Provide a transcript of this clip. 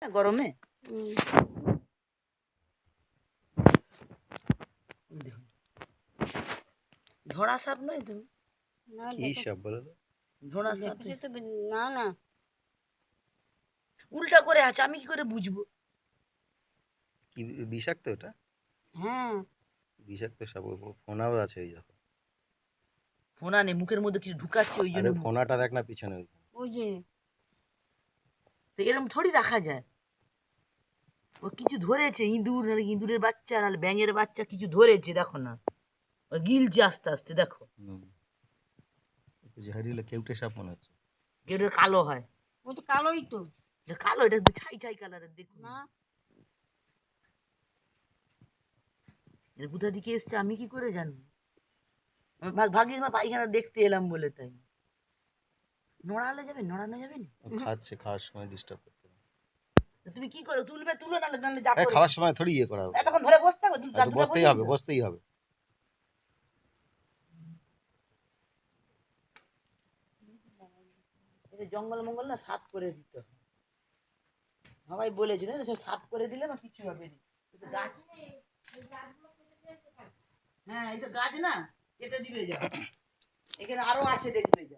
গরমে ধরা সাপ নয় তো? কি সাপ বলো তো? ধরা সাপ তো না না উল্টা করে আছে, আমি কি করে বুঝবো? কি বিষাক্ত ওটা? হ্যাঁ বিষাক্ত সাপ, ফোনাও আছে ওই যখন। ফোনা নেই, মুখের মধ্যে কিছু ঢুকাচ্ছে ওই জন্য। আরে ফোনাটা দেখ না পিছনে ওইখানে। ওই যে তো এরকম থোড়ি রাখা যায়। ও কিছু ধরেছে, ইঁদুর নাহলে ইঁদুরের বাচ্চা নাহলে ব্যাঙের বাচ্চা কিছু ধরেছে, দেখো না ও গিলছে আস্তে আস্তে, দেখো। জহরিলা কেউটে সাপ মনে হচ্ছে। কেউটা কালো হয়। ও তো কালোই তো এটা কালো, এটা একটু ছাই ছাই কালারের, দেখুন না এটা কোথা দিকে এসছে আমি কি করে জানবো? ভাগ্যিস মা পায়খানা দেখতে এলাম বলে, তাই নড়ালে যাবে, নড়ানো যাবে না। খাচ্ছে, খাওয়ার সময় ডিস্টার্ব করতে হবে। তুমি কি করো, তুলবে তুলো, নাহলে নাহলে যা করে খাওয়ার সময় থোড়ি ইয়ে করা হবে। এতক্ষণ ধরে বসতে হবে, বসতেই হবে, বসতেই হবে। জঙ্গল মঙ্গল না সাফ করে দিতে হবে, সবাই বলেছিল না, সাফ করে দিলে না কিছু হবে না। গাছ, হ্যাঁ এইসব গাছ না কেটে দিবে, যা এখানে আরো আছে দেখবে যা।